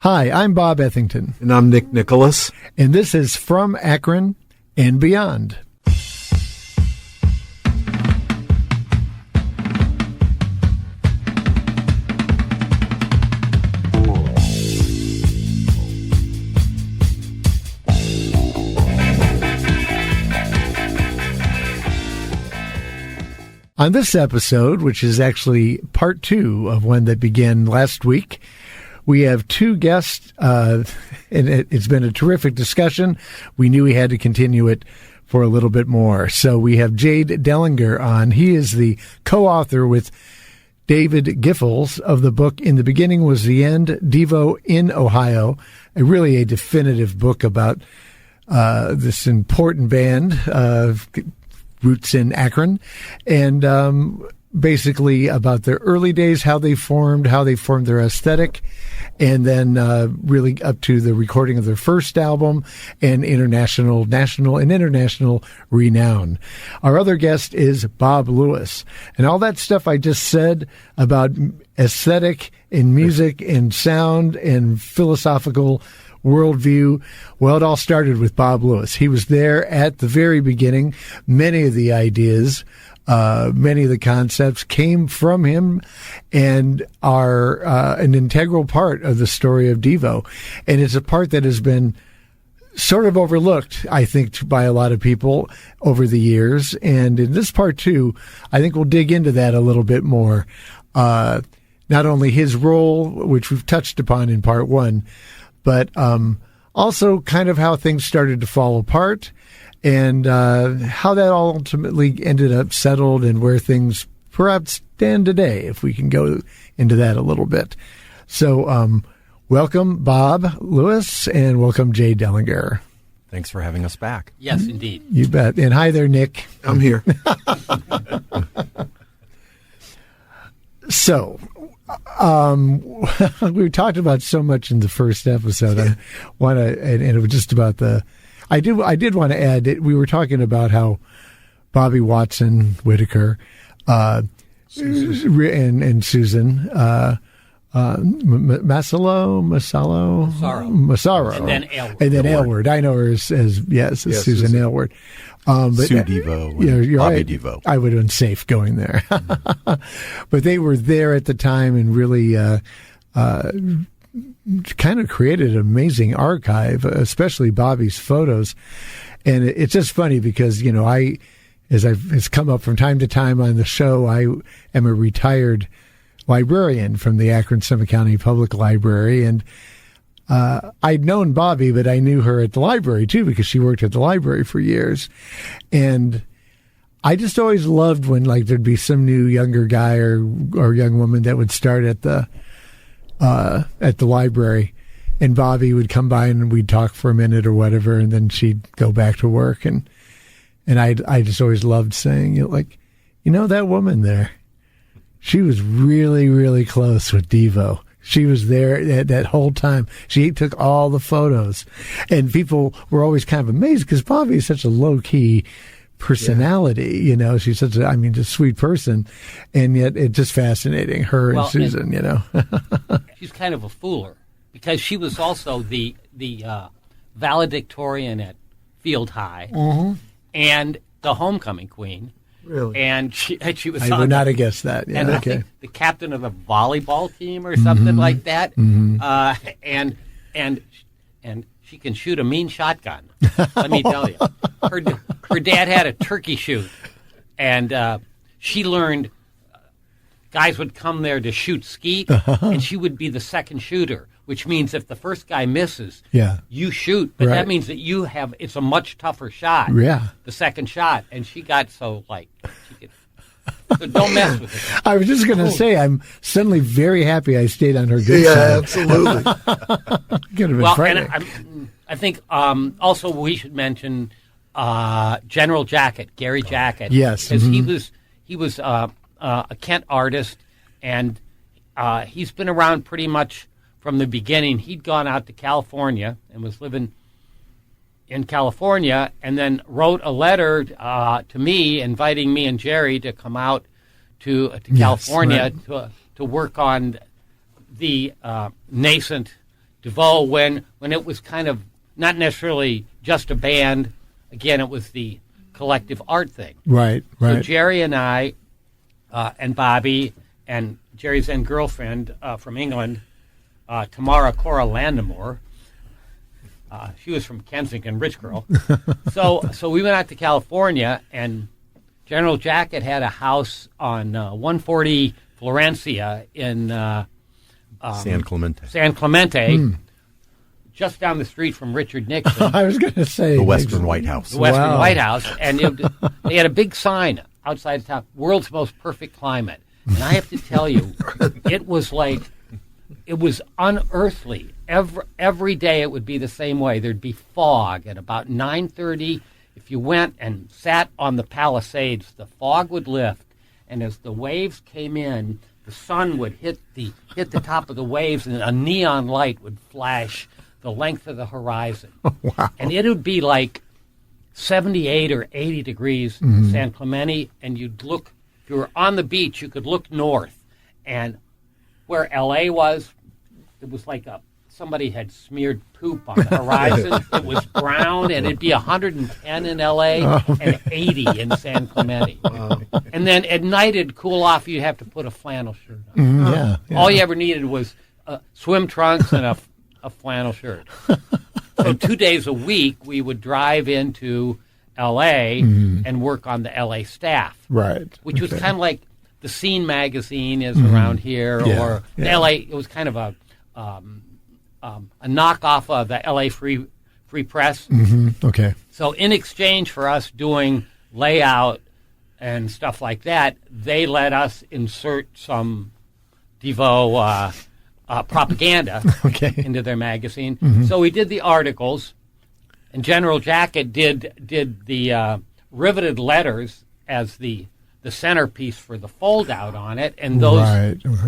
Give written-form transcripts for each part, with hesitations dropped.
Hi, I'm Bob Ethington. And I'm Nick Nicholas. And this is From Akron and Beyond. On this episode, which is actually part 2 of one that began last week, we have 2 guests, and it's been a terrific discussion. We knew we had to continue it for a little bit more. So we have Jade Dellinger on. He is the co-author with David Giffels of the book In the Beginning Was the End, DEVO in Ohio, really a definitive book about this important band, roots in Akron, and basically about their early days, how they formed their aesthetic, and then really up to the recording of their first album and national and international renown. Our other guest is Bob Lewis. And all that stuff I just said about aesthetic and music and sound and philosophical worldview, well, it all started with Bob Lewis. He was there at the very beginning. Many of the ideas, many of the concepts came from him and are an integral part of the story of DEVO. And it's a part that has been sort of overlooked, I think, by a lot of people over the years. And in this part 2, I think we'll dig into that a little bit more. Not only his role, which we've touched upon in part 1, but also kind of how things started to fall apart and how that all ultimately ended up settled and where things perhaps stand today, if we can go into that a little bit. So welcome, Bob Lewis, and welcome, Jade Dellinger. Thanks for having us back. Yes, indeed. You bet. And hi there, Nick. I'm here. So, we talked about so much in the first episode. I want to, and it was just about I did want to add that we were talking about how Bobby Watson Whitaker, Susan. and Susan, Massaro, and then Aylward. And then Aylward. I know her as Susan Aylward. But, Sue DEVO, you're Bobby right. DEVO. I would have been safe going there. But they were there at the time and really kind of created an amazing archive, especially Bobby's photos. And it's just funny because, it's come up from time to time on the show, I am a retired librarian from the Akron Summit County Public Library. And I'd known Bobby, but I knew her at the library too because she worked at the library for years. And I just always loved when there'd be some new younger guy or young woman that would start at the library, and Bobby would come by and we'd talk for a minute or whatever, and then she'd go back to work. And I just always loved saying, that woman there, she was really, really close with DEVO. She was there that whole time. She took all the photos. And people were always kind of amazed because Bobby is such a low-key personality. She's such a sweet person. And yet it's just fascinating, her and Susan, She's kind of a fooler because she was also the valedictorian at Field High and the homecoming queen. Really? And she was. I would not have guessed that. Yeah, and okay. I think the captain of a volleyball team or something like that. And she can shoot a mean shotgun. Let me tell you, her dad had a turkey shoot, and she learned. Guys would come there to shoot skeet, and she would be the second shooter, which means if the first guy misses, you shoot. But that means that it's a much tougher shot, the second shot. And she got so don't mess with it. I was just going to say, I'm suddenly very happy I stayed on her good side. Yeah, absolutely. Could have been frightening. And I think also we should mention General Jacket, Gary Jacket. Yes. Because he was a Kent artist, and he's been around pretty much from the beginning. He'd gone out to California and was living in California, and then wrote a letter to me inviting me and Jerry to come out to California to work on the nascent DeVoe when it was kind of not necessarily just a band. Again, it was the collective art thing. Right. So Jerry and I and Bobby and Jerry's then girlfriend from England, Tamara Cora Landamore. She was from Kensington, rich girl. So we went out to California, and General Jacket had a house on 140 Florencia in San Clemente. San Clemente, just down the street from Richard Nixon. I was going to say The Western White House. The Western White House. And they had a big sign outside of town, world's most perfect climate. And I have to tell you, it was unearthly. Every day it would be the same way. There'd be fog at about 9:30. If you went and sat on the Palisades, the fog would lift, and as the waves came in, the sun would hit the top of the waves, and a neon light would flash the length of the horizon. Wow. And it would be like 78 or 80 degrees in San Clemente, and you'd look, if you were on the beach, you could look north, and where L.A. was, it was like somebody had smeared poop on the horizon. It was brown, and it'd be 110 in L.A. and 80 in San Clemente. And then at night it'd cool off. You'd have to put a flannel shirt on. Yeah. All you ever needed was swim trunks and a flannel shirt. So 2 days a week we would drive into L.A. and work on the L.A. staff. Right. Which was kind of like the Scene magazine is around here, or L.A. It was kind of a knockoff of the L.A. Free Press. Okay. So in exchange for us doing layout and stuff like that, they let us insert some DEVO propaganda into their magazine. So we did the articles, and General Jacket did the riveted letters as the centerpiece for the fold-out on it, and those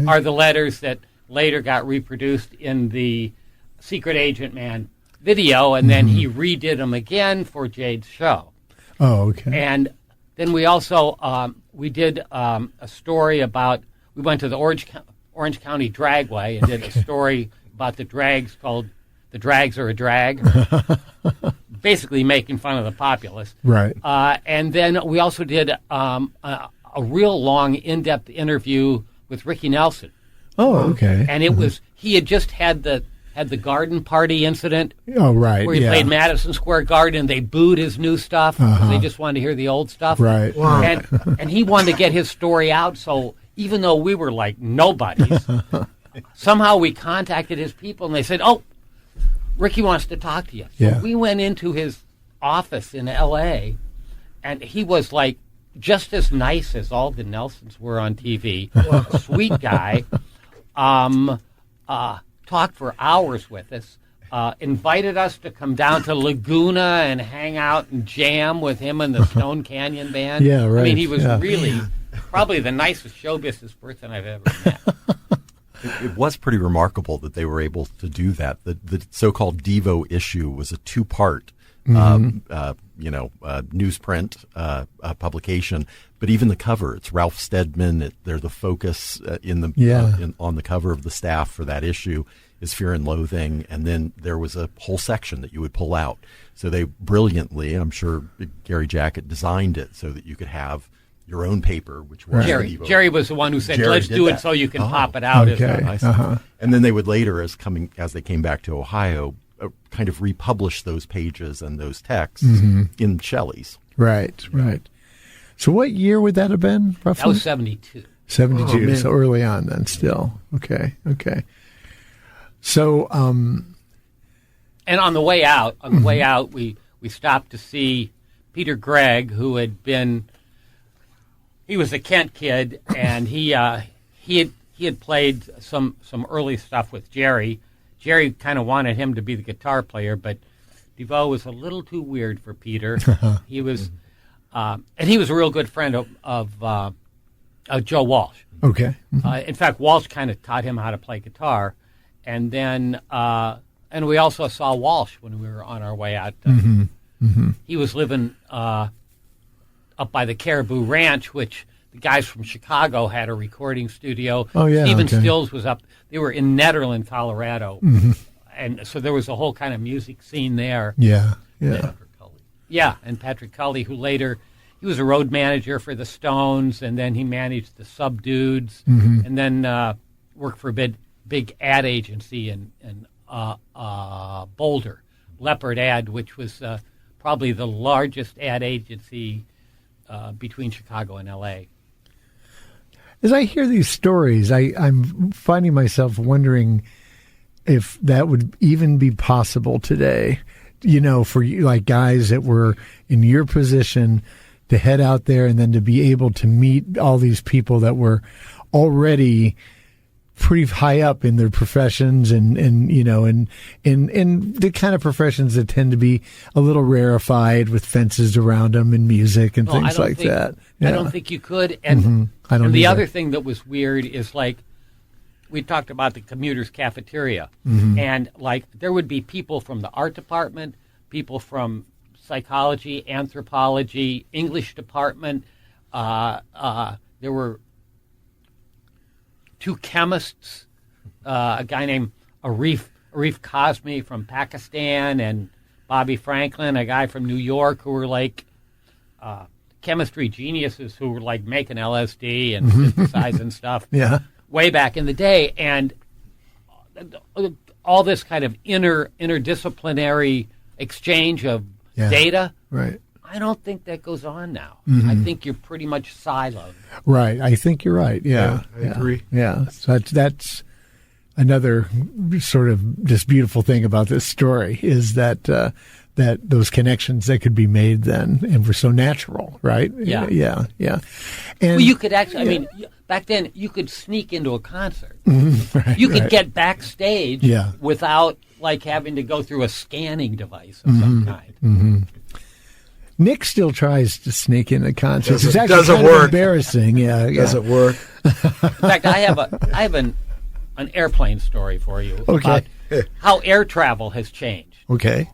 are the letters that later got reproduced in the Secret Agent Man video, and then he redid them again for Jade's show. Oh, okay. And then we also we did a story about, we went to the Orange County Dragway and did a story about the drags called "The Drags Are a Drag," basically making fun of the populace. Right. And then we also did a real long, in-depth interview with Ricky Nelson. Oh, okay. And it was, he had just had the garden party incident. Oh, right. Where he played Madison Square Garden, and they booed his new stuff because they just wanted to hear the old stuff. Right. Wow. And he wanted to get his story out, so even though we were like nobodies, somehow we contacted his people, and they said, "Oh, Ricky wants to talk to you." So we went into his office in L.A., and he was like just as nice as all the Nelsons were on TV. Sweet guy. Talked for hours with us. Invited us to come down to Laguna and hang out and jam with him and the Stone Canyon Band. Yeah, right. I mean, he was really probably the nicest show business person I've ever met. It was pretty remarkable that they were able to do that. The so-called DEVO issue was a two-part, newsprint publication. But even the cover, it's Ralph Steadman. They're the focus on the cover of the staff for that issue is Fear and Loathing, and then there was a whole section that you would pull out. So they brilliantly, I'm sure Gary Jacket designed it so that you could have your own paper, which was Jerry was the one who said, "Let's do it so you can pop it out." Okay. And then they would later, as they came back to Ohio, kind of republish those pages and those texts in Shelley's. Right. So what year would that have been, roughly? That was 72. 72, so early on then still. Okay. So, and on the way out, we stopped to see Peter Gregg, who had been, he was a Kent kid, and he had played some early stuff with Jerry. Jerry kind of wanted him to be the guitar player, but DeVoe was a little too weird for Peter. He was, and he was a real good friend of Joe Walsh. Okay. In fact, Walsh kind of taught him how to play guitar. And then, and we also saw Walsh when we were on our way out. He was living up by the Caribou Ranch, which the guys from Chicago had a recording studio. Oh, yeah. Stephen Stills was up. They were in Nederland, Colorado, and so there was a whole kind of music scene there. Yeah. And Patrick Culley, who later, he was a road manager for the Stones, and then he managed the Subdudes, and then worked for a big ad agency in Boulder, Leopard Ad, which was probably the largest ad agency between Chicago and L.A. As I hear these stories, I'm finding myself wondering if that would even be possible today. For you, like guys that were in your position to head out there and then to be able to meet all these people that were already pretty high up in their professions and the kind of professions that tend to be a little rarefied with fences around them and music and things like that. Yeah. I don't think you could. And, and the other thing that was weird is like we talked about the commuters' cafeteria, and like there would be people from the art department, people from psychology, anthropology, English department. There were 2 chemists, a guy named Arif Kazmi from Pakistan, and Bobby Franklin, a guy from New York, who were like chemistry geniuses who were like making LSD and synthesizing stuff way back in the day. And all this kind of interdisciplinary exchange of data. Right. I don't think that goes on now. I think you're pretty much siloed. Right. I think you're right. Yeah. I agree. Yeah. So that's another sort of just beautiful thing about this story is that that those connections that could be made then and were so natural, right? Yeah. And well, you could actually, I mean, back then you could sneak into a concert. You could get backstage without like having to go through a scanning device of some kind. Nick still tries to sneak into concerts. It's actually doesn't kind work. of embarrassing. Doesn't work. In fact, I have an airplane story for you about how air travel has changed. Okay.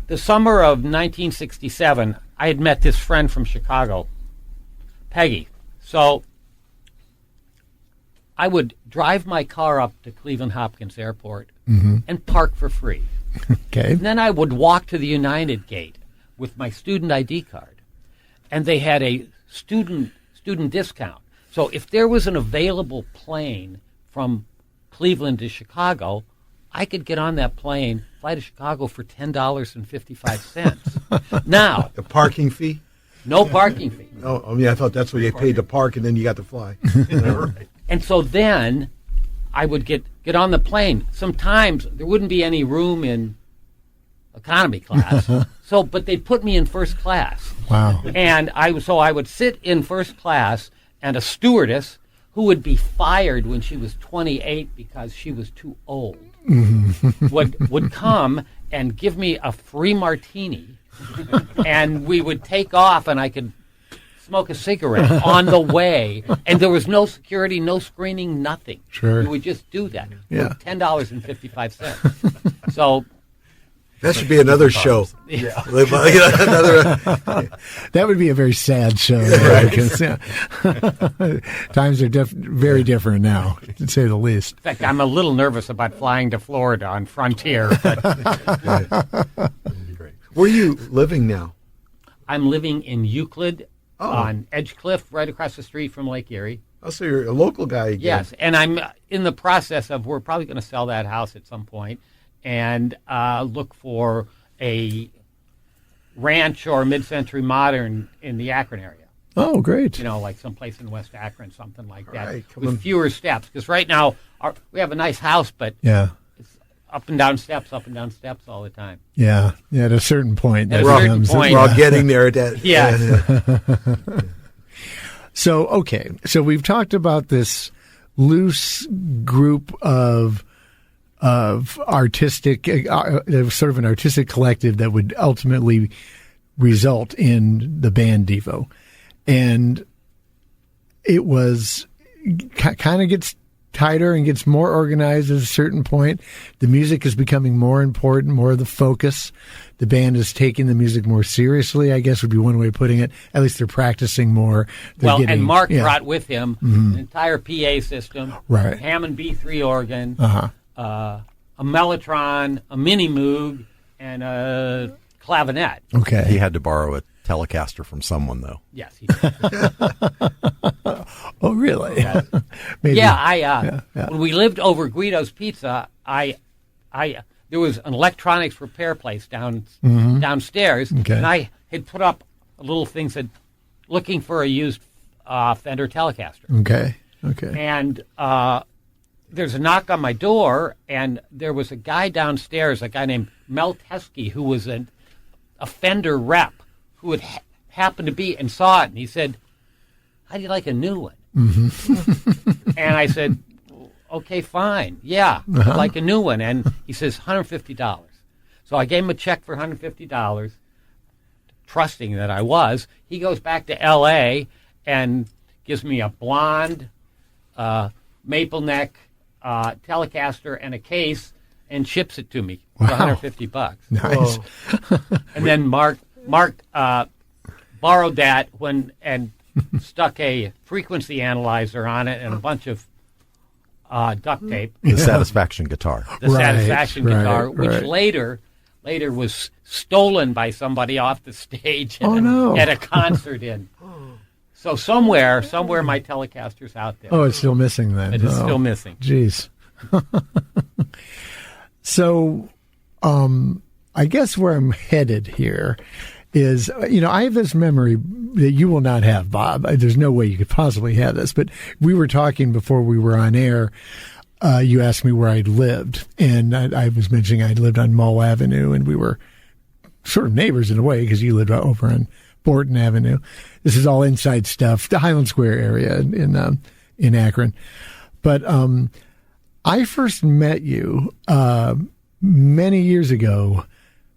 The summer of 1967, I had met this friend from Chicago, Peggy. So I would drive my car up to Cleveland Hopkins Airport and park for free. Okay. And then I would walk to the United Gate with my student ID card, and they had a student discount. So if there was an available plane from Cleveland to Chicago, I could get on that plane, fly to Chicago for $10.55. Now, the parking fee? No parking fee. Oh, I mean, I thought that's what you paid to park, and then you got to fly. Right. And so then I would get on the plane. Sometimes there wouldn't be any room in economy class. But they'd put me in first class. Wow. And I would sit in first class, and a stewardess who would be fired when she was 28 because she was too old would come and give me a free martini, and we would take off, and I could smoke a cigarette on the way, and there was no security, no screening, nothing. Sure. We would just do that for $10.55. So that should be another show. Yeah. That would be a very sad show. Right? Because, times are very different now, to say the least. In fact, I'm a little nervous about flying to Florida on Frontier. But where are you living now? I'm living in Euclid on Edgecliff, right across the street from Lake Erie. Oh, so you're a local guy again. Yes, and I'm in the process of, we're probably going to sell that house at some point and look for a ranch or mid-century modern in the Akron area. Oh, great. Like someplace in West Akron, something like that, right, with fewer steps. Because right now, we have a nice house, but it's up and down steps all the time. Yeah, at a certain point. We're all getting there. So we've talked about this loose group of artistic, sort of an artistic collective that would ultimately result in the band DEVO. And it was kind of gets tighter and gets more organized at a certain point. The music is becoming more important, more of the focus. The band is taking the music more seriously, I guess would be one way of putting it. At least they're practicing more. And Mark brought with him an entire PA system, right? Hammond B3 organ, a Mellotron, a Mini Moog, and a clavinet. Okay. He had to borrow a Telecaster from someone, though. Yes, he did. Oh, really? Yeah. Maybe. Yeah, when we lived over Guido's Pizza, there was an electronics repair place downstairs, Okay. and I had put up a little thing said, looking for a used Fender Telecaster. Okay. And there's a knock on my door, and there was a guy downstairs, a guy named Mel Teskey, who was a Fender rep, who had happened to be and saw it, and he said, "How do you like a new one?" Mm-hmm. And I said, "Okay, fine. Yeah, I'd like a new one." And he says, $150. So I gave him a check for $150, trusting that I was. He goes back to L.A. and gives me a blonde maple neck Telecaster and a case and ships it to me for $150. Nice. And then Mark borrowed that and stuck a frequency analyzer on it and a bunch of duct tape. The Satisfaction guitar. The Satisfaction guitar, which later was stolen by somebody off the stage at a concert in. So somewhere my Telecaster's out there. Oh, it's still missing then. It is still missing. Jeez. So, I guess where I'm headed here is, I have this memory that you will not have, Bob. There's no way you could possibly have this, but we were talking before we were on air. You asked me where I'd lived, and I was mentioning I'd lived on Mull Avenue, and we were sort of neighbors in a way because you lived over on Borton Avenue. This is all inside stuff, the Highland Square area in Akron. But I first met you many years ago.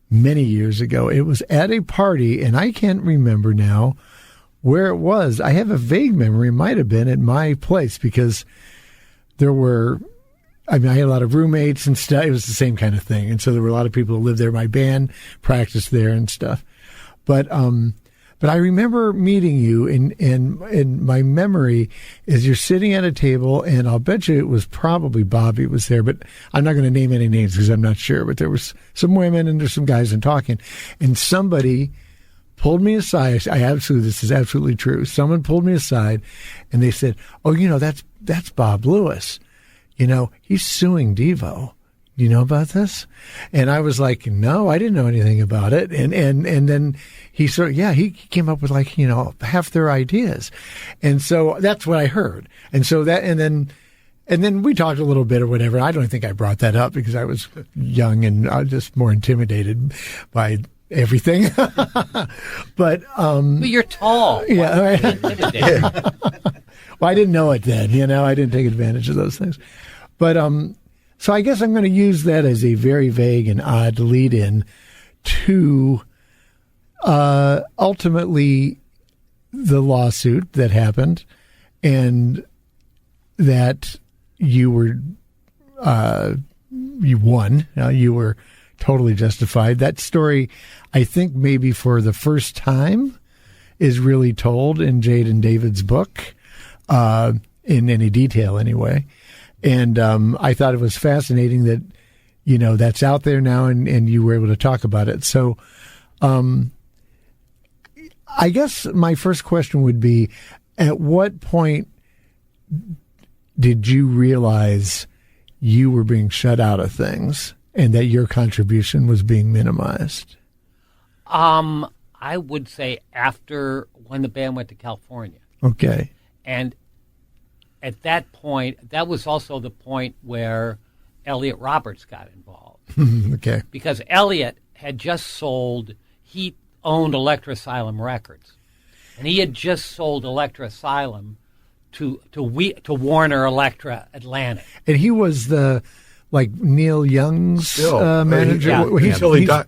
It was at a party, and I can't remember now where it was. I have a vague memory. It might have been at my place because I had a lot of roommates and stuff. It was the same kind of thing. And so there were a lot of people who lived there. My band practiced there and stuff. But I remember meeting you, and my memory is you're sitting at a table, and I'll bet you it was probably Bobby was there, but I'm not going to name any names because I'm not sure. But there was some women and there's some guys and talking, and somebody pulled me aside. This is absolutely true. Someone pulled me aside, and they said, "Oh, that's Bob Lewis. He's suing DEVO. You know about this?" And I was like, "No, I didn't know anything about it." And then he he came up with half their ideas. And so that's what I heard. And so and then we talked a little bit or whatever. I don't think I brought that up because I was young and I was just more intimidated by everything. But you're tall. Yeah. Right. Well, I didn't know it then, I didn't take advantage of those things. But so I guess I'm going to use that as a very vague and odd lead-in to ultimately the lawsuit that happened, and that you won. You were totally justified. That story, I think, maybe for the first time, is really told in Jade and David's book, in any detail anyway. And I thought it was fascinating that, that's out there now and you were able to talk about it. So I guess my first question would be, at what point did you realize you were being shut out of things and that your contribution was being minimized? I would say after when the band went to California. Okay. And at that point, that was also the point where Elliot Roberts got involved. Okay. Because Elliot had just he owned Electra Asylum Records. And he had just sold Electra Asylum to Warner Electra Atlantic. And he was Neil Young's manager. Until he died.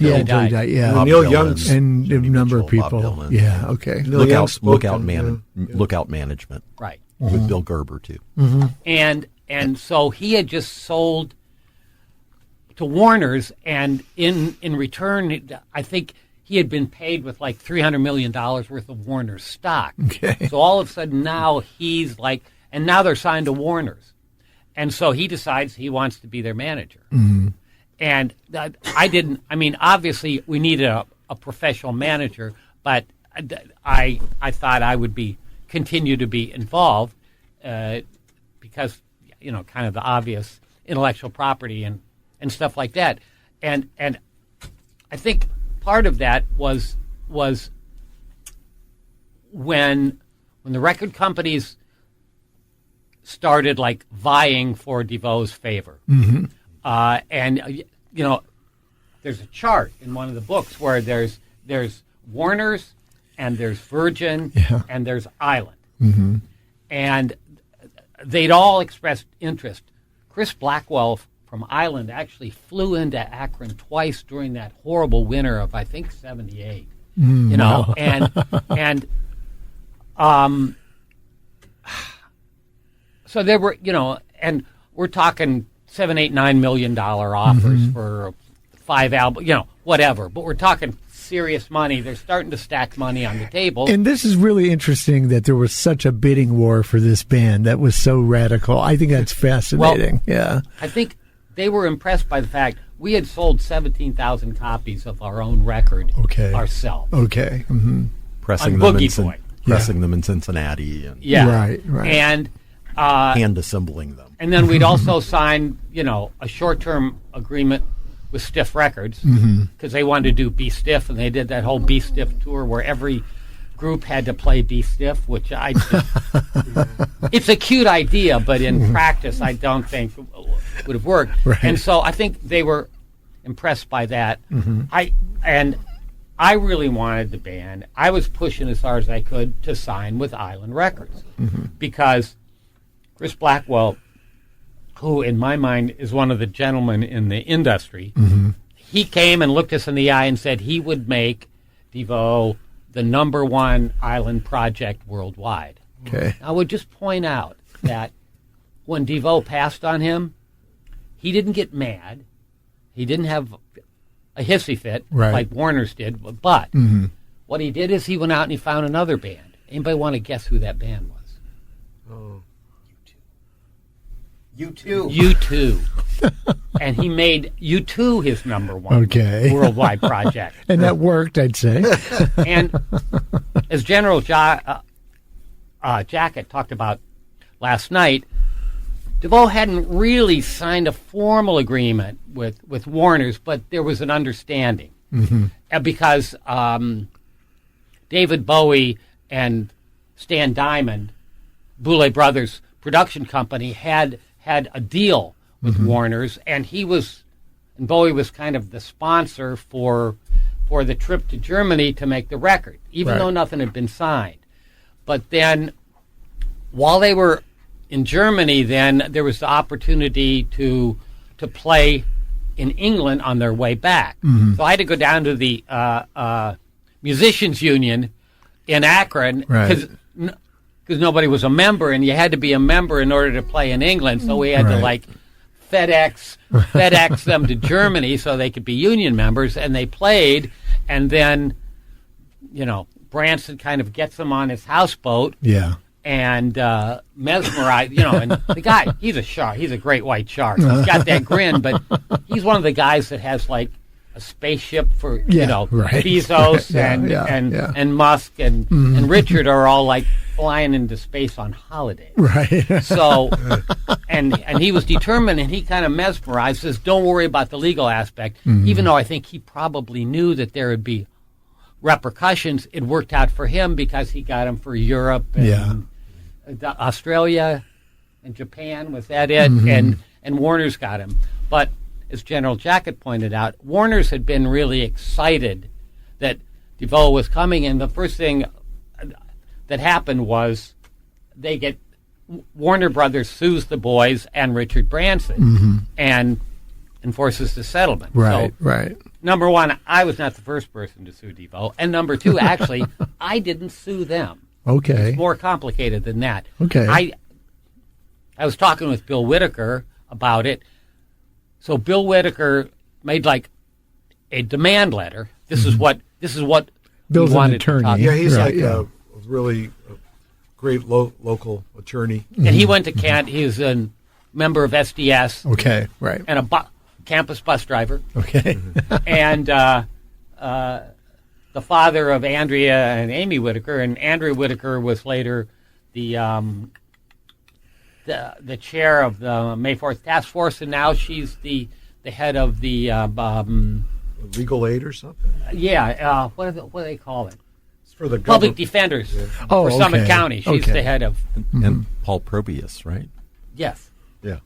Yeah, until he died. Yeah, Neil Young's and a number of people. Yeah, okay. Lookout Management. Right. With Bill Gerber too. Mm-hmm. And so he had just sold to Warner's, and in return, I think he had been paid with $300 million worth of Warner's stock. Okay. So all of a sudden now and now they're signed to Warner's. And so he decides he wants to be their manager. And obviously we needed a professional manager, but I thought I would continue to be involved because, kind of the obvious intellectual property and stuff like that. And I think part of that was when the record companies started like vying for DeVoe's favor. And there's a chart in one of the books where there's Warner's and there's Virgin and there's Island. And they'd all expressed interest. Chris Blackwell from Island actually flew into Akron twice during that horrible winter of, I think, 78. Wow. So there were, and we're talking $7, $8, $9 million offers for 5 albums, whatever. But we're talking serious money. They're starting to stack money on the table. And this is really interesting that there was such a bidding war for this band that was so radical. I think that's fascinating. Well, I think they were impressed by the fact we had sold 17,000 copies of our own record ourselves. Okay. Pressing them in Cincinnati. And Right. And hand assembling them. And then we'd also signed, a short-term agreement with Stiff Records because they wanted to do Be Stiff, and they did that whole Be Stiff tour where every group had to play Be Stiff, which it's a cute idea, but in practice I don't think would have worked. Right. And so I think they were impressed by that. I really wanted the band. I was pushing as hard as I could to sign with Island Records because Chris Blackwell, who in my mind is one of the gentlemen in the industry, he came and looked us in the eye and said he would make DeVoe the #1 Island project worldwide. Okay. I would just point out that when DeVoe passed on him, he didn't get mad. He didn't have a hissy fit like Warner's did. But what he did is he went out and he found another band. Anybody want to guess who that band was? Oh. U2. And he made U2 his #1 worldwide project. And that worked, I'd say. And as General Jacket talked about last night, DeVoe hadn't really signed a formal agreement with Warner's, but there was an understanding. Because David Bowie and Stan Diamond, Boulez Brothers production company, had a deal with Warner's, and Bowie was kind of the sponsor for the trip to Germany to make the record, even though nothing had been signed. But then, while they were in Germany, then there was the opportunity to play in England on their way back. So I had to go down to the Musicians Union in Akron because nobody was a member, and you had to be a member in order to play in England. So we had to FedEx them to Germany so they could be union members, and they played. And then, Branson kind of gets them on his houseboat. Yeah. And mesmerized, and the guy, he's a shark. He's a great white shark. He's got that grin, but he's one of the guys that has like a spaceship for, Bezos and Musk and Richard are all like flying into space on holidays. Right. So, and he was determined, and he kind of mesmerized, says, don't worry about the legal aspect, even though I think he probably knew that there would be repercussions. It worked out for him because he got him for Europe and Australia and Japan. Was that it? And Warner's got him. But as General Jacket pointed out, Warner's had been really excited that DeVoe was coming, and the first thing that happened was Warner Brothers sues the boys and Richard Branson and enforces the settlement. Right. #1, I was not the first person to sue DeVoe, and #2, actually, I didn't sue them. Okay. It's more complicated than that. Okay. I was talking with Bill Whitaker about it. So Bill Whitaker made like a demand letter. This is what Bill's he wanted an attorney. to talk Yeah, about. he's a really great local attorney. And he went to Kent. He was in member of SDS. Okay, right. And a campus bus driver. Okay. And the father of Andrea and Amy Whitaker, and Andrea Whitaker was later the chair of the May 4th Task Force, and now she's the head of the legal aid or something. Yeah, what do they call it? It's for the public defenders for Summit County. She's the head of. And Paul Probius, right? Yes. Yeah.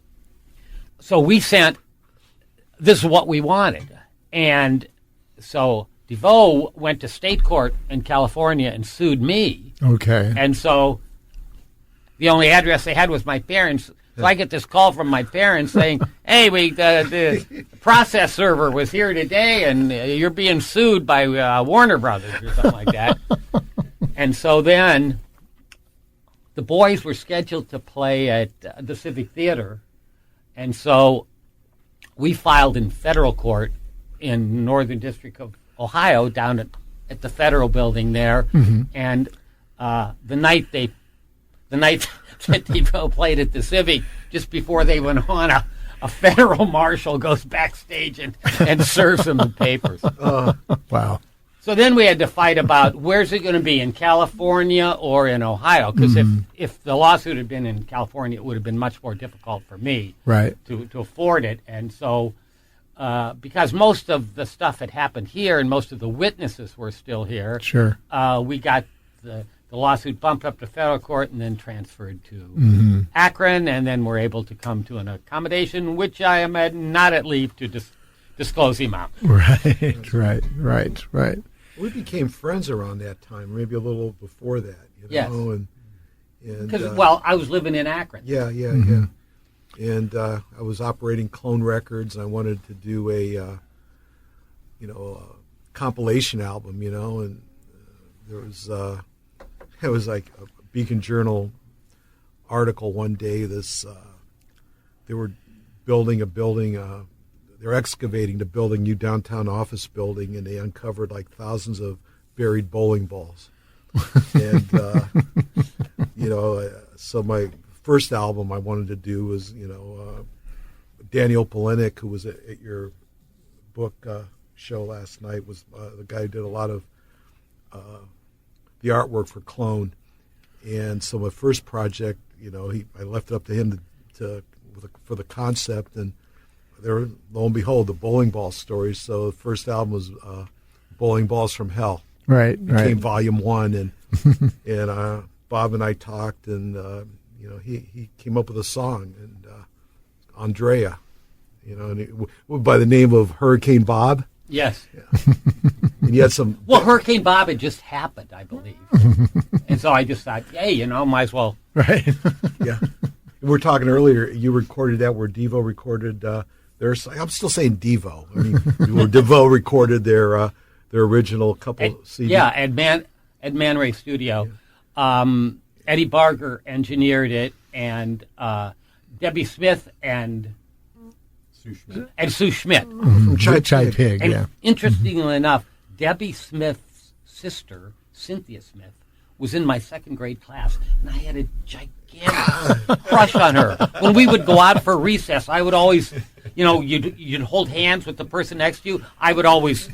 So we sent. This is what we wanted, and so DeVoe went to state court in California and sued me. Okay. And so the only address they had was my parents. So I get this call from my parents saying, "Hey, the process server was here today, and you're being sued by Warner Brothers or something like that." And so then the boys were scheduled to play at the Civic Theater, and so we filed in federal court in Northern District of Ohio down at the federal building there, and the night that DeVoe played at the Civic, just before they went on, a federal marshal goes backstage and serves them the papers. Wow. So then we had to fight about where's it going to be, in California or in Ohio, because if the lawsuit had been in California, it would have been much more difficult for me to afford it. And so because most of the stuff had happened here and most of the witnesses were still here, we got the lawsuit bumped up to federal court and then transferred to Akron, and then we're able to come to an accommodation, which I am not at leave to disclose the amount. Right. We became friends around that time, maybe a little before that. Yes. Because I was living in Akron. Yeah. And I was operating Clone Records, and I wanted to do a compilation album, and there was it was like a Beacon Journal article one day. They were building a building. They're excavating to build a new downtown office building, and they uncovered like thousands of buried bowling balls. And so my first album I wanted to do was Daniel Polinick, who was at your book show last night, was the guy who did a lot of the artwork for Clone. And so my first project, I left it up to him for the concept, and there, lo and behold, the bowling ball stories. So the first album was Bowling Balls from Hell. Right. It became Volume 1, and Bob and I talked, and he came up with a song, and Andrea, by the name of Hurricane Bob. Yes. Yeah. And you had some. Well, Hurricane Bob had just happened, I believe, and so I just thought, hey, might as well. Right. Yeah. We were talking earlier. You recorded that where DEVO recorded. I'm still saying DEVO. I mean, where DEVO recorded their original couple CDs. Yeah, at Man Ray Studio. Yeah. Eddie Barger engineered it, and Debbie Smith and Sue Schmidt. From Chai Pig. And yeah. Interestingly enough, Debbie Smith's sister, Cynthia Smith, was in my second grade class, and I had a gigantic crush on her. When we would go out for recess, I would always, you'd hold hands with the person next to you. I would always,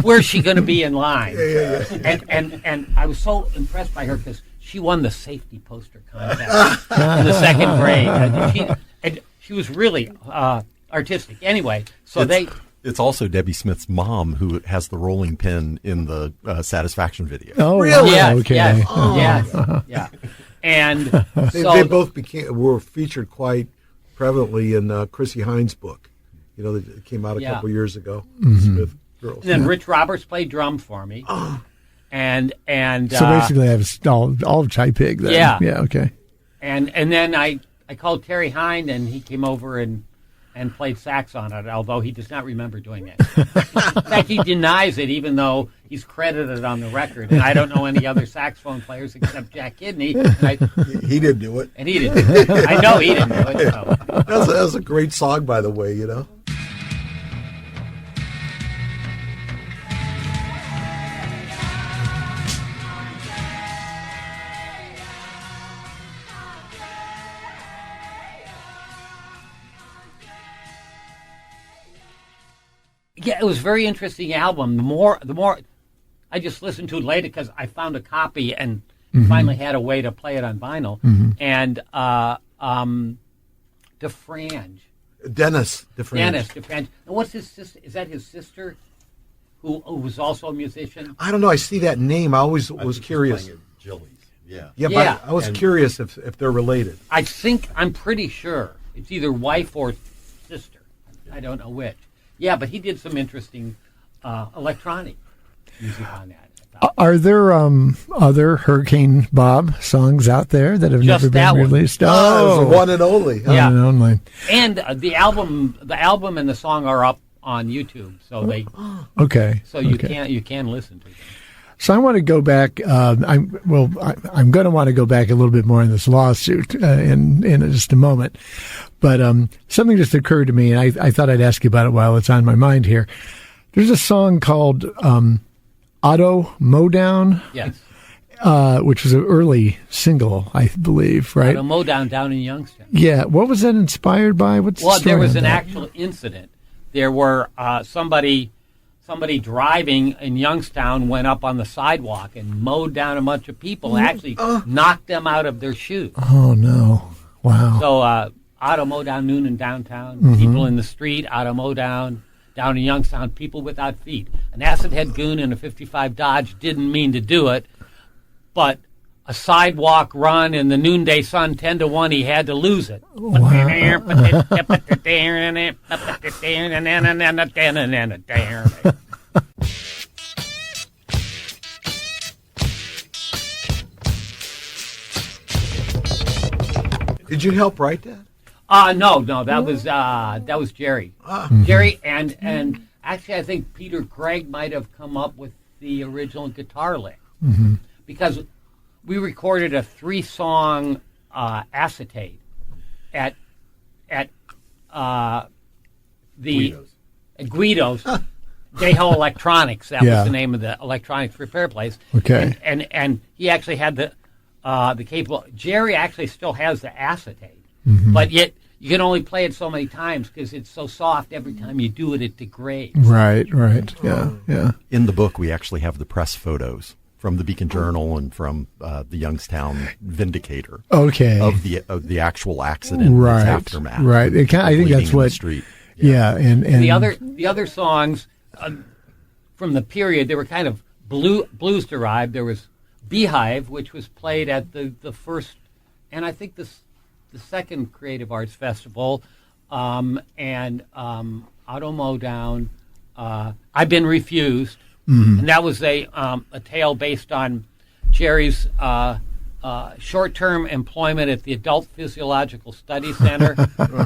where's she going to be in line? Yeah. And I was so impressed by her because she won the safety poster contest in the second grade. She was really artistic. Anyway, so It's also Debbie Smith's mom who has the rolling pin in the Satisfaction video. Oh, really? Yes, okay. Yes. Oh. Yes. Yeah. And they both were featured quite prevalently in Chrissy Hines' book. That came out a couple years ago. Smith Girls. And then Rich Roberts played drums for me. And so basically, I have all of Chai Pig. Then. Yeah. Yeah. Okay. And then I called Terry Hind, and he came over and played sax on it, although he does not remember doing it. In fact, he denies it, even though he's credited on the record. And I don't know any other saxophone players except Jack Kidney. He didn't do it. And he didn't do it. I know he didn't do it. So. That was a great song, by the way, Yeah, it was a very interesting album. The more I just listened to it later because I found a copy and finally had a way to play it on vinyl. And DeFrange. Dennis DeFrange. Dennis DeFrange. And what's his sister? Is that his sister, who was also a musician? I don't know. I see that name. I always was curious. Jillies. Yeah. Yeah, but I was curious if they're related. I'm pretty sure it's either wife or sister. I don't know which. Yeah, but he did some interesting electronic music on that. Are there other Hurricane Bob songs out there that have Just never been that one. released? It was the one and only. Huh? Yeah. One and only. And the album and the song are up on YouTube, so Okay. you can listen to them. So I want to go back. I'm going to want to go back a little bit more in this lawsuit in just a moment. But something just occurred to me, and I thought I'd ask you about it while it's on my mind here. There's a song called Auto Mowdown, Yes. which was an early single, I believe, right? Auto Mowdown down in Youngstown. Yeah. What was that inspired by? What's the Well, story there was on an that? actual incident. There were somebody driving in Youngstown went up on the sidewalk and mowed down a bunch of people and actually knocked them out of their shoes. Oh, no. Wow. So Auto Mowdown noon in downtown, people in the street, Auto Mowdown down in Youngstown, people without feet. An acid head goon in a 55 Dodge didn't mean to do it, but a sidewalk run in the noonday sun 10 to 1, he had to lose it. Did you help write that? No, that was Jerry. Jerry and actually I think Peter Craig might have come up with the original guitar lick because we recorded a 3-song acetate at the Guido's Deho Electronics. That was the name of the electronics repair place. Okay. And he actually had the capable. Jerry actually still has the acetate, but yet you can only play it so many times because it's so soft. Every time you do it, it degrades. Right. Yeah. In the book, we actually have the press photos from the Beacon Journal and from the Youngstown Vindicator. Okay. Of the actual accident, and its aftermath. Right. I think that's what. Street. Yeah. And the other songs from the period, they were kind of blues derived. There was Beehive, which was played at the first, and I think the second Creative Arts Festival, and Auto Mowdown. I've Been Refused, and that was a tale based on Jerry's short-term employment at the Adult Physiological Studies Center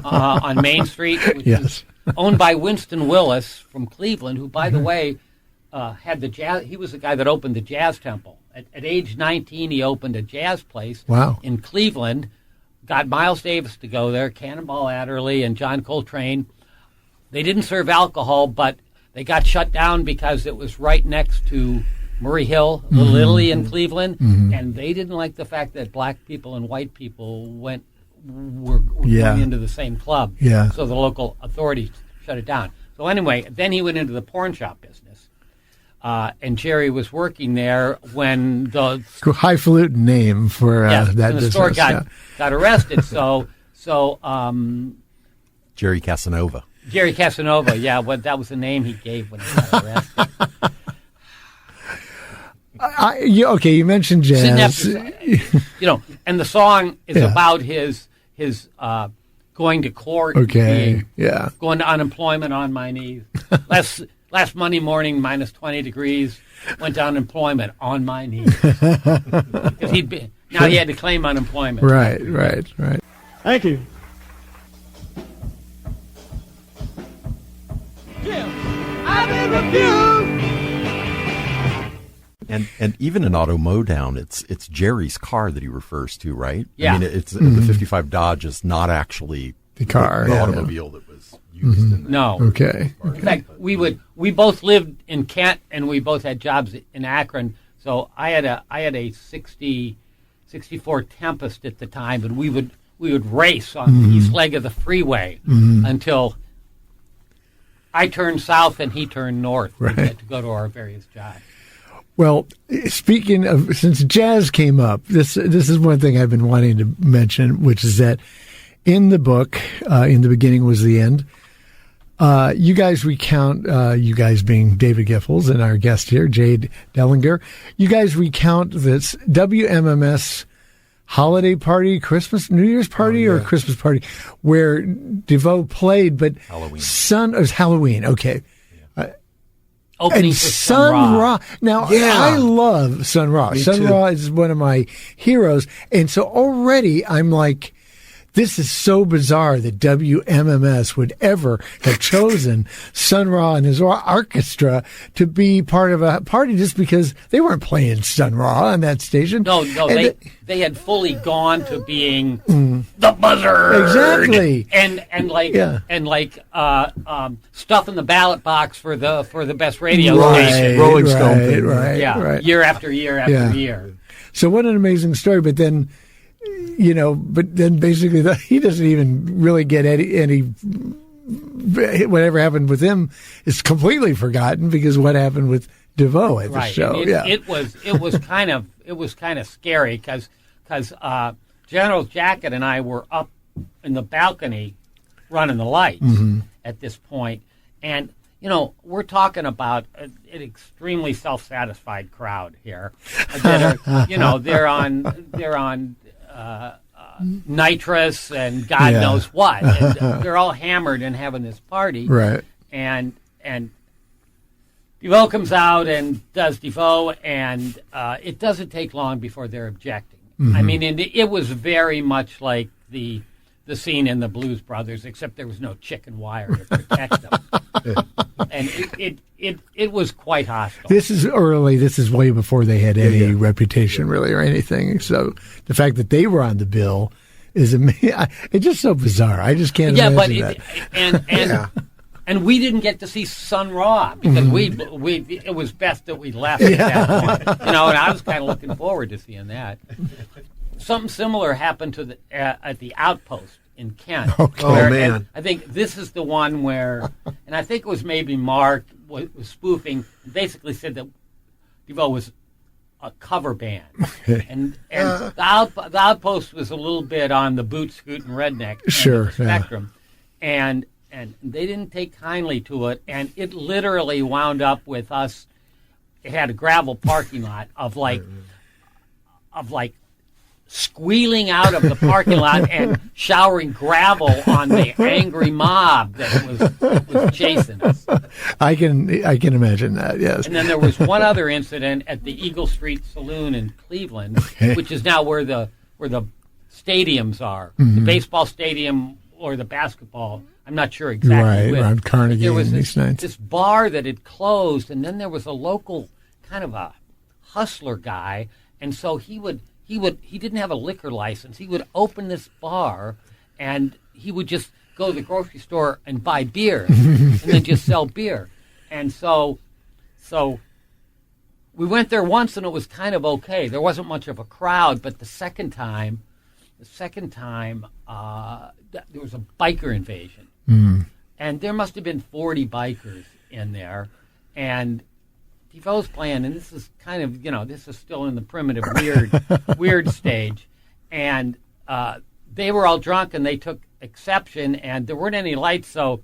on Main Street, which is owned by Winston Willis from Cleveland, who, by the way, had the jazz. He was the guy that opened the Jazz Temple. At age 19, he opened a jazz place in Cleveland. Got Miles Davis to go there, Cannonball Adderley, and John Coltrane. They didn't serve alcohol, but they got shut down because it was right next to Murray Hill, Little Italy in Cleveland, and they didn't like the fact that black people and white people were going into the same club. Yeah. So the local authorities shut it down. So anyway, then he went into the porn shop business. And Jerry was working there when the highfalutin name for that when the business. store got arrested. So Jerry Casanova. Jerry Casanova, that was the name he gave when he got arrested. Okay, you mentioned jazz. And the song is about his going to court. Okay, going to unemployment on my knees. Last Monday morning, minus 20 degrees, went to unemployment on my knees. Because he had to claim unemployment. Right. Thank you. I've been refused. And even in Auto Mowdown, it's Jerry's car that he refers to, right? Yeah. I mean, it's the 55 Dodge is not actually the car, the automobile that was used in that. No. Okay. In fact, we both lived in Kent and we both had jobs in Akron. So I had a 64 Tempest at the time, and we would race on the east leg of the freeway until I turned south and he turned north Right. to go to our various jobs. Well, speaking of, since jazz came up, this is one thing I've been wanting to mention, which is that in the book, In the Beginning Was the End, you guys recount, you guys being David Giffels and our guest here, Jade Dellinger, you guys recount this WMMS holiday party, New Year's party or Christmas party, where DeVoe played, but Halloween. it was Halloween, okay. Opening And for Sun Ra. Now, Yeah. I love Sun Ra. Me Sun too. Ra is one of my heroes. And so already I'm like, this is so bizarre that WMMS would ever have chosen Sun Ra and his orchestra to be part of a party just because they weren't playing Sun Ra on that station. No, And they had fully gone to being the buzzard. Exactly. Stuff in the ballot box for the best radio Right. station. Rolling Stone thing. Right, Yeah, right. year after year after year. So what an amazing story. But then, basically he doesn't even really get any whatever happened with him is completely forgotten because what happened with DeVoe at the Right. show. It was kind of scary because General Jacket and I were up in the balcony running the lights at this point, and we're talking about an extremely self-satisfied crowd here. That are, they're on nitrous and God knows what. And they're all hammered and having this party. Right. And DeVoe comes out and does DeVoe, and it doesn't take long before they're objecting. I mean, it was very much like the scene in the Blues Brothers, except there was no chicken wire to protect them. And it was quite hostile. This is early. This is way before they had any reputation, really, or anything. So the fact that they were on the bill is amazing. It's just so bizarre. I just can't imagine that. And we didn't get to see Sun Ra because it was best that we left at that point. And I was kind of looking forward to seeing that. Something similar happened at the Outpost in Kent. Okay. Oh, man. I think this is the one where, and I think it was maybe Mark was spoofing, and basically said that DeVoe was a cover band. And the Outpost was a little bit on the boot scooting redneck end of the spectrum. And they didn't take kindly to it, and it literally wound up with us. It had a gravel parking lot of squealing out of the parking lot and showering gravel on the angry mob that was chasing us. I can imagine that. Yes. And then there was one other incident at the Eagle Street Saloon in Cleveland, which is now where the stadiums are, the baseball stadium or the basketball. I'm not sure exactly which. Around Carnegie. There was and these nights. this bar that had closed, and then there was a local kind of a hustler guy, and so he didn't have a liquor license. He would open this bar, and he would just go to the grocery store and buy beer, and then just sell beer. And so we went there once, and it was kind of okay. There wasn't much of a crowd, but the second time, there was a biker invasion. And there must have been 40 bikers in there. And DeVoe's playing, and this is kind of, this is still in the primitive, weird stage. And they were all drunk, and they took exception, and there weren't any lights. So,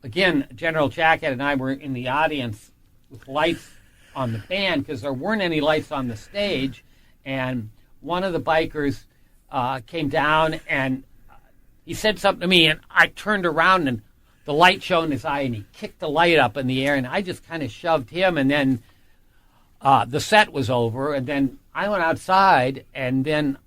again, General Jacket and I were in the audience with lights on the band because there weren't any lights on the stage. And one of the bikers came down, and he said something to me, and I turned around, and the light shone in his eye, and he kicked the light up in the air, and I just kind of shoved him, and then the set was over, and then I went outside, and then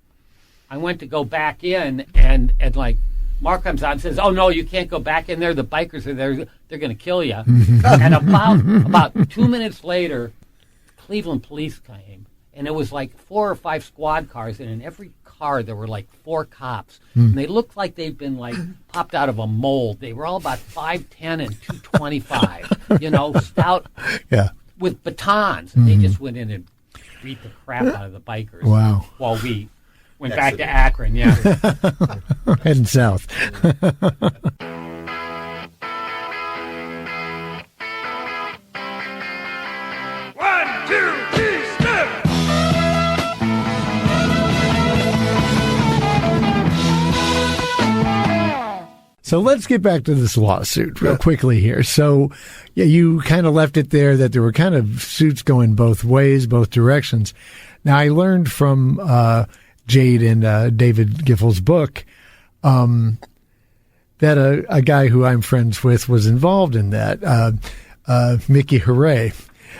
I went to go back in, and like Mark comes out and says, "Oh no, you can't go back in there. The bikers are there. They're going to kill you." And about 2 minutes later, Cleveland police came, and it was like 4 or 5 squad cars, and in every car there were like 4 cops, and they looked like they'd been like popped out of a mold. They were all about 5'10" and 225, stout, with batons, and they just went in and beat the crap out of the bikers. Wow! While we went back to Akron, heading south. So let's get back to this lawsuit real quickly here. So yeah, you kind of left it there that there were kind of suits going both ways, both directions. Now, I learned from Jade and David Giffels' book that a guy who I'm friends with was involved in that, Mickey Hooray.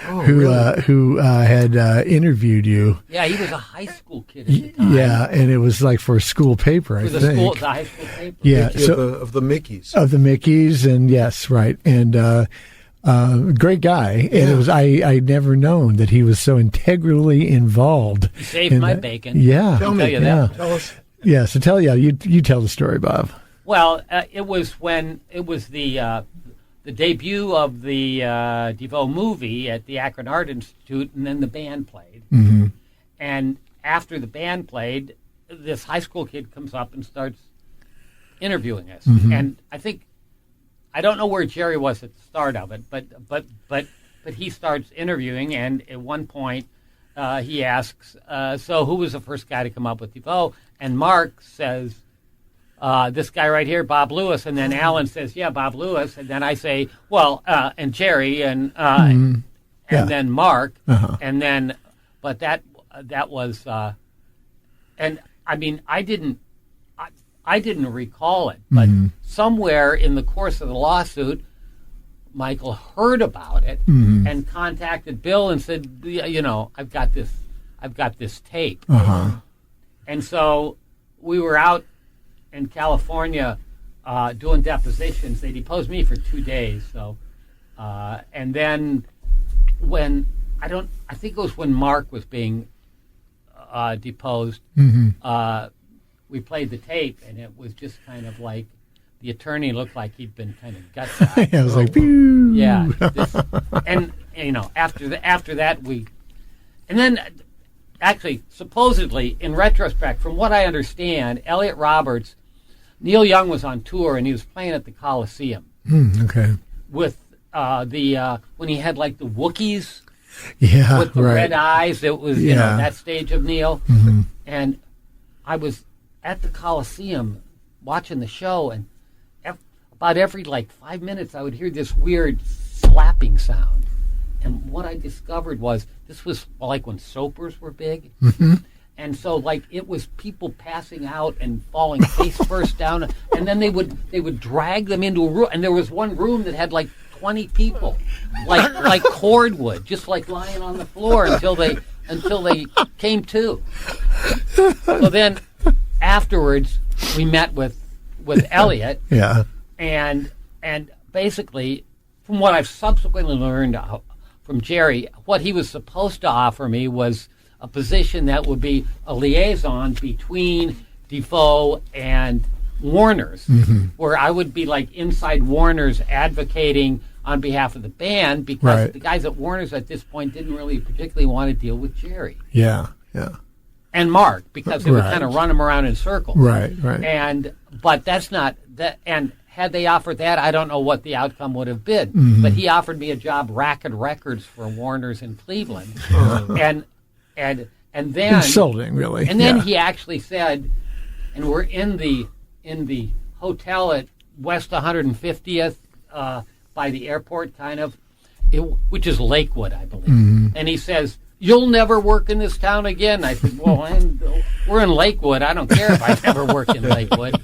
Who had interviewed you? Yeah, he was a high school kid at the time. Yeah, and it was like for a school paper, I think. The high school paper. Yeah, Mickey of the Mickeys. Of the Mickeys, and yes, right, and great guy. Yeah. And it was I'd never known that he was so integrally involved. He saved my bacon. Yeah, Tell me, you that. Tell us. Yeah, so you tell the story, Bob. Well, it was when it was the debut of the DeVoe movie at the Akron Art Institute, and then the band played. Mm-hmm. And after the band played, this high school kid comes up and starts interviewing us. Mm-hmm. And I don't know where Jerry was at the start of it, but he starts interviewing, and at one point he asks, so who was the first guy to come up with DeVoe? And Mark says, this guy right here, Bob Lewis, and then Alan says, yeah, Bob Lewis, and then I say, well, and Jerry, and then Mark, and then, but that was, and I mean, I didn't recall it, but somewhere in the course of the lawsuit, Michael heard about it and contacted Bill and said, you know, I've got this tape, and so we were out in California doing depositions. They deposed me for 2 days. So, and then when I think it was when Mark was being deposed. We played the tape, and it was just kind of like the attorney looked like he'd been kind of gut shot. I was like, pew. Yeah, and you know, after that and then. Actually, supposedly, in retrospect, from what I understand, Elliot Roberts, Neil Young was on tour and he was playing at the Coliseum. Okay. With when he had like the Wookiees with the red eyes. It was you know that stage of Neil, and I was at the Coliseum watching the show, and about every like 5 minutes I would hear this weird slapping sound. And what I discovered was this was like when soapers were big. And so like it was people passing out and falling face first down. And then they would drag them into a room. And there was one room that had like 20 people, like cordwood, just like lying on the floor until they came to. So then afterwards we met with Elliot. Yeah. And basically, from what I've subsequently learned from Jerry, what he was supposed to offer me was a position that would be a liaison between DeVoe and Warner's, where I would be like inside Warner's advocating on behalf of the band, because the guys at Warner's at this point didn't really particularly want to deal with Jerry. Yeah. And Mark, because they would kind of run him around in circles. Right. But that's not that. And had they offered that, I don't know what the outcome would have been. But he offered me a job racking records for Warner's in Cleveland, and then insulting, really. And then he actually said, and we're in the hotel at West 150th by the airport, kind of, which is Lakewood, I believe. And he says, "You'll never work in this town again." I said, "Well, we're in Lakewood. I don't care if I never work in Lakewood."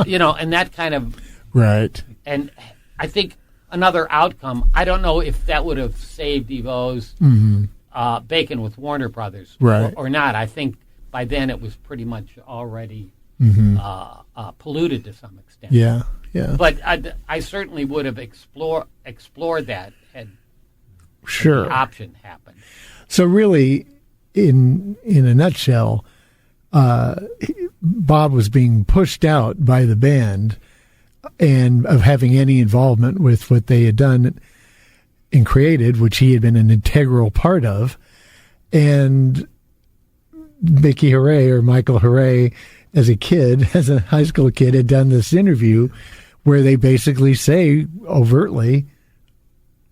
You know, and that kind of... Right. And I think another outcome, I don't know if that would have saved DeVoe's bacon with Warner Brothers or not. I think by then it was pretty much already polluted to some extent. Yeah. But I certainly would have explored that had the option happened. So really, in a nutshell, Bob was being pushed out by the band and of having any involvement with what they had done and created, which he had been an integral part of. And Mickey Hooray, or Michael Hooray, as a high school kid, had done this interview where they basically say overtly,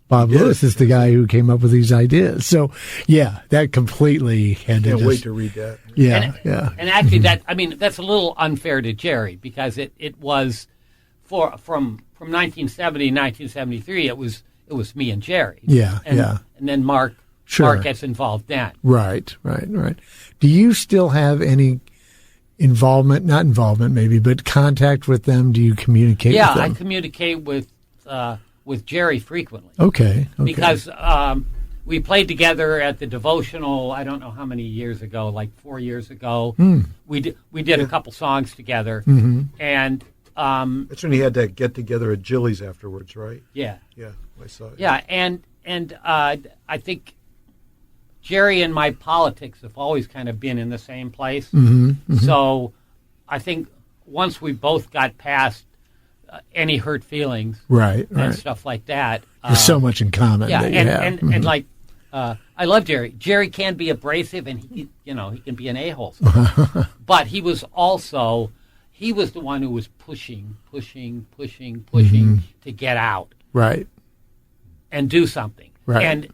Bob Lewis is the guy who came up with these ideas. So, yeah, that completely had to Can't just... wait to read that. Yeah, yeah. And actually, that's a little unfair to Jerry, because it was from 1970 to 1973. It was me and Jerry. Yeah, and, yeah. And then Mark gets involved then. Right. Do you still have any involvement, not involvement maybe, but contact with them? Do you communicate with them? Yeah, I communicate with Jerry frequently. Okay. Because we played together at the devotional, I don't know how many years ago, like 4 years ago. We did a couple songs together. And that's when he had that get together at Jilly's afterwards, right? Yeah. Yeah, I saw it. Yeah, and I think Jerry and my politics have always kind of been in the same place. So I think once we both got past any hurt feelings, and stuff like that, there's so much in common. Yeah, that you have. and like I love Jerry. Jerry can be abrasive, and he can be an a-hole. But he was the one who was pushing to get out, and do something. And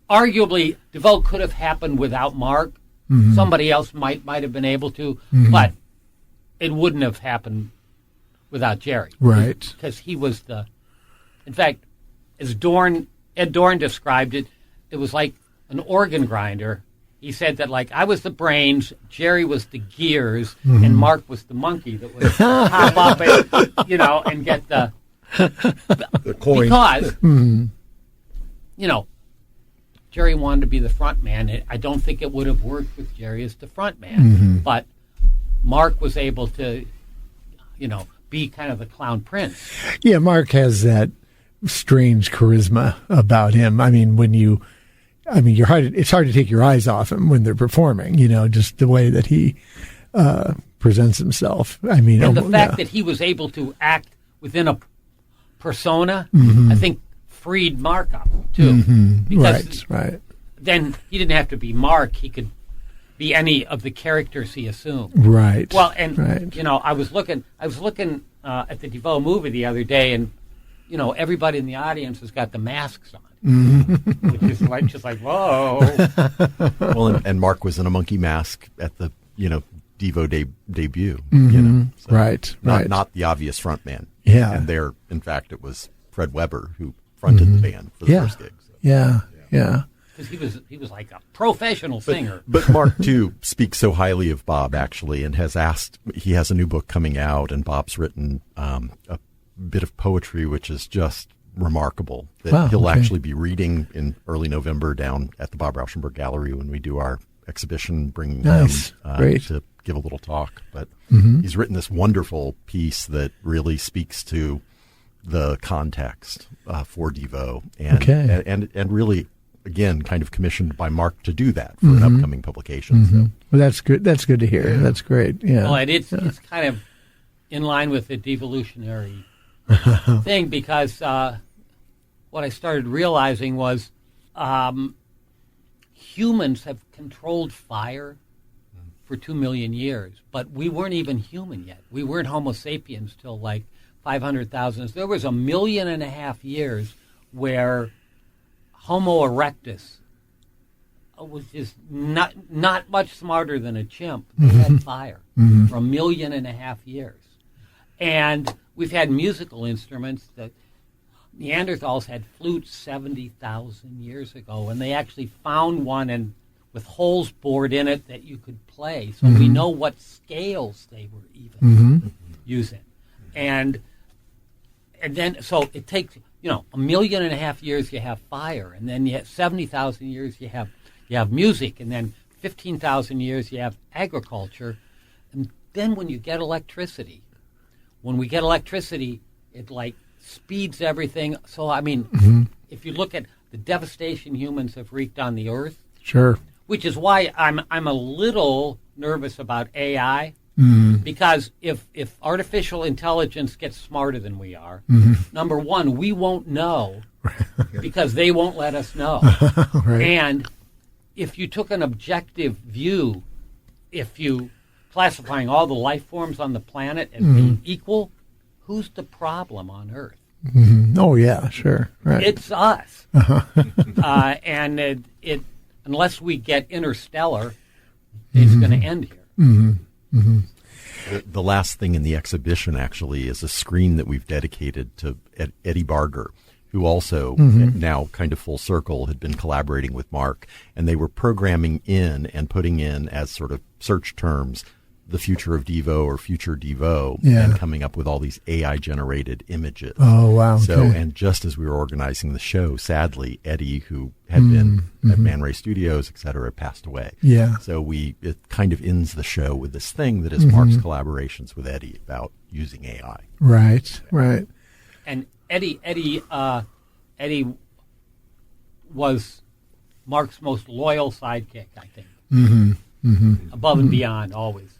arguably, DeVoe could have happened without Mark. Somebody else might have been able to, but it wouldn't have happened without Jerry. Because he was in fact, as Ed Dorn described it, it was like an organ grinder. He said that, like, I was the brains, Jerry was the gears, and Mark was the monkey that would hop up and get the coin. Because, Jerry wanted to be the front man. I don't think it would have worked with Jerry as the front man. But Mark was able to, be kind of the clown prince. Yeah, Mark has that strange charisma about him. I mean, it's hard to take your eyes off him when they're performing, just the way that he presents himself. I mean, and the fact that he was able to act within a persona, I think freed Mark up too. Because then he didn't have to be Mark. He could be any of the characters he assumed. Well, and I was looking at the DeVoe movie the other day, and everybody in the audience has got the masks on, which is just like whoa. Well, and Mark was in a monkey mask at the DEVO debut. Not the obvious front man. Yeah, and there, in fact, it was Fred Weber who fronted the band for the first gig. So. Yeah. Because he was like a professional singer. But Mark, too, speaks so highly of Bob, actually, and he has a new book coming out, and Bob's written a bit of poetry, which is just remarkable, that he'll actually be reading in early November down at the Bob Rauschenberg Gallery when we do our exhibition, bringing him to give a little talk. But he's written this wonderful piece that really speaks to the context for DEVO, and really, again, kind of commissioned by Mark to do that for an upcoming publication. So. Well, that's good. That's good to hear. That's great. Yeah. Well, it's kind of in line with the devolutionary thing, because what I started realizing was humans have controlled fire for 2 million years, but we weren't even human yet. We weren't Homo sapiens till like 500,000. There was 1.5 million years where Homo erectus was just not much smarter than a chimp. They had fire for 1.5 million years. And we've had musical instruments. That Neanderthals had flutes 70,000 years ago, and they actually found one with holes bored in it that you could play. So we know what scales they were even using. And then, so it takes, 1.5 million years you have fire, and then you have 70,000 years you have music, and then 15,000 years you have agriculture, and then when we get electricity, it like speeds everything. So I mean, if you look at the devastation humans have wreaked on the earth, which is why I'm a little nervous about AI. Because if artificial intelligence gets smarter than we are, number one, we won't know because they won't let us know. And if you took an objective view, if you classifying all the life forms on the planet as being equal, who's the problem on Earth? Oh yeah, sure. Right. It's us. And it unless we get Interstellar, it's going to end here. The last thing in the exhibition actually is a screen that we've dedicated to Eddie Barger, who also now kind of full circle had been collaborating with Mark, and they were programming in and putting in as sort of search terms the future of DEVO or future DEVO, and coming up with all these AI generated images. Oh wow! So, okay. and just as we were organizing the show, sadly, Eddie, who had been at Man Ray Studios, et cetera, passed away. Yeah. So it kind of ends the show with this thing that is Mark's collaborations with Eddie about using AI. Right. And Eddie was Mark's most loyal sidekick, I think. Above and beyond, always.